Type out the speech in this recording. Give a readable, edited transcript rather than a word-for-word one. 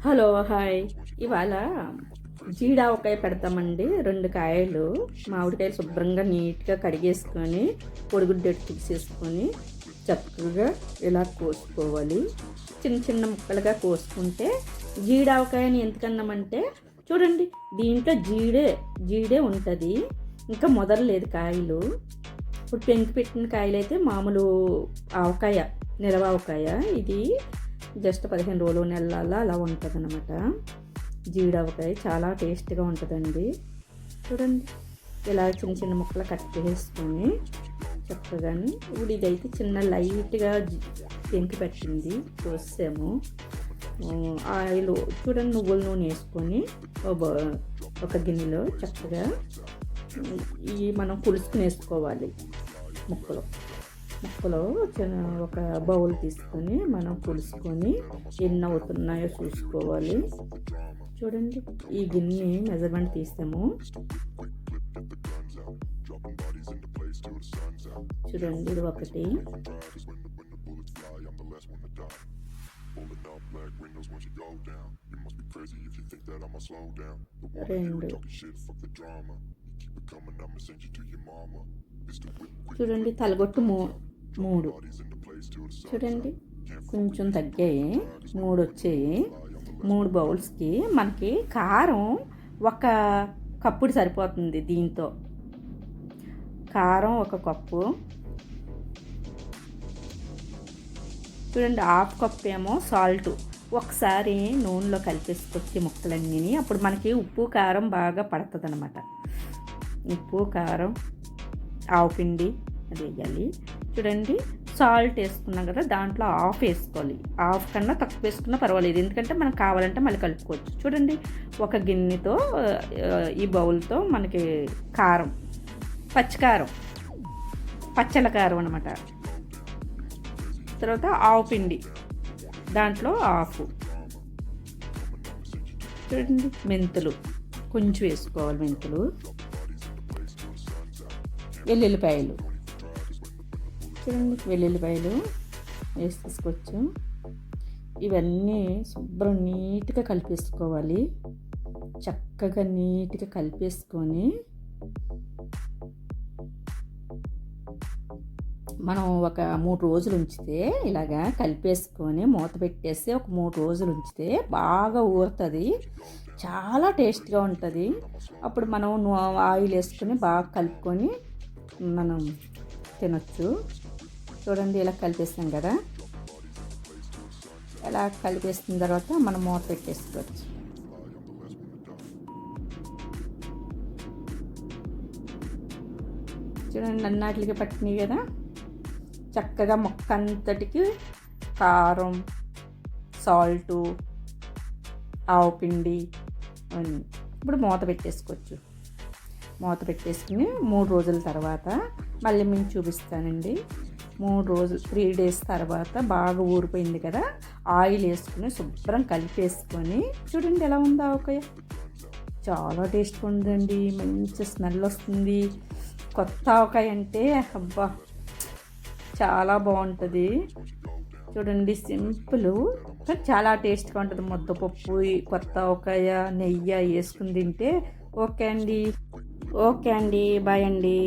Hello hi. ఇవాళ జీడావకాయ పెడతామండి. 2 కాయలు మామిడికాయలు శుభ్రంగా నీట్గా కడిగేసుకొని పొడిగుడ్డెట్టు తీసేసుకొని చక్కగా ఇలా కోసుకోవాలి. చిన్న చిన్న ముక్కలుగా కోసుకుంటే జీడావకాయని ఎందుకన్నామంటే చూడండి, దీంట్లో జీడే ఉంటుంది, ఇంకా మొదలలేదు కాయలు. ఇప్పుడు పెంకి పెట్టిన కాయలు అయితే మామూలు ఆవకాయ, నిలవావకాయ. ఇది జస్ట్ 15 రోజులు నెలల అలా ఉంటుంది అన్నమాట. జీడావకాయ చాలా టేస్ట్గా ఉంటుందండి. చూడండి, ఇలా చిన్న చిన్న ముక్కలు కట్ చేసుకొని చక్కగా. ఇప్పుడు ఇదైతే చిన్న లైట్గా పెంకి పెట్టింది కోసాము. ఆయిల్ చూడండి, నువ్వుల నూనె వేసుకొని ఒక గిన్నెలో చక్కగా ఈ మనం పులుసుకుని వేసుకోవాలి. ముక్కలు ఒక బౌల్ తీసుకొని మనం పులుసుకొని ఎన్ని అవుతున్నాయో చూసుకోవాలి. చూడండి, ఈ గిన్నె మెజర్మెంట్ తీస్తాము. చూడండి, ఇది ఒకటి, రెండు, చూడండి తలగొట్టు 3, చూడండి కొంచెం తగ్గాయి, 3 వచ్చాయి. 3 బౌల్స్కి మనకి కారం 1 కప్పుడు సరిపోతుంది. దీంతో కారం 1 కప్పు, చూడండి 1/2 కప్పు ఏమో సాల్ట్. ఒకసారి నూనెలో కలిపేసుకొచ్చి ముక్కలన్నీ, అప్పుడు మనకి ఉప్పు కారం బాగా పడుతుంది అన్నమాట. ఉప్పు కారం ఆవపిండి అది వేయాలి. చూడండి, సాల్ట్ వేసుకున్నాం కదా, దాంట్లో 1/2 వేసుకోవాలి. 1/2 కన్నా తక్కువ వేసుకున్నా పర్వాలేదు, ఎందుకంటే మనకు కావాలంటే మళ్ళీ కలుపుకోవచ్చు. చూడండి, ఒక గిన్నెతో ఈ బౌల్తో మనకి కారం, పచ్చికారం, పచ్చల కారం అనమాట. తర్వాత ఆవపిండి దాంట్లో 1/2. చూడండి, మెంతులు కొంచెం వేసుకోవాలి. మెంతులు, వెల్లుల్లిపాయలు, చూడండి వెల్లుల్లిపాయలు వేసి తీసుకోవచ్చు. ఇవన్నీ శుభ్రం నీట్గా కలిపేసుకోవాలి. చక్కగా నీట్గా కలిపేసుకొని మనం ఒక 3 రోజులు ఉంచితే, ఇలాగా కలిపేసుకొని మూత పెట్టేసి ఒక 3 రోజులు ఉంచితే బాగా ఊరుతుంది, చాలా టేస్ట్గా ఉంటుంది. అప్పుడు మనం ఆయిల్ వేసుకొని బాగా కలుపుకొని మనం తినొచ్చు. చూడండి, ఇలా కలిపేస్తాం కదా, ఇలా కలిపేసిన తర్వాత మనం మూత పెట్టేసుకోవచ్చు. చూడండి, అన్నాటికి పట్టినాయి కదా, చక్కగా మొక్క అంతటికి కారం, సాల్టు, ఆవపిండి అన్నీ. ఇప్పుడు మూత పెట్టేసుకోవచ్చు. మూత పెట్టేసుకుని 3 రోజుల తర్వాత మళ్ళీ మేము చూపిస్తానండి. 3 రోజులు 3 డేస్ తర్వాత బాగా ఊరిపోయింది కదా, ఆయిల్ వేసుకుని శుభ్రం కలిపేసుకొని చూడండి ఎలా ఉందో ఆవకాయ. చాలా టేస్ట్గా ఉందండి, మంచి స్మెల్ వస్తుంది. కొత్త ఆవకాయ అంటే అబ్బా చాలా బాగుంటుంది. చూడండి, సింపుల్ కానీ చాలా టేస్ట్గా ఉంటుంది. ముద్దపప్పు, కొత్త ఆవకాయ, నెయ్యి వేసుకుని తింటే ఓకే అండి. బాయ్ అండి.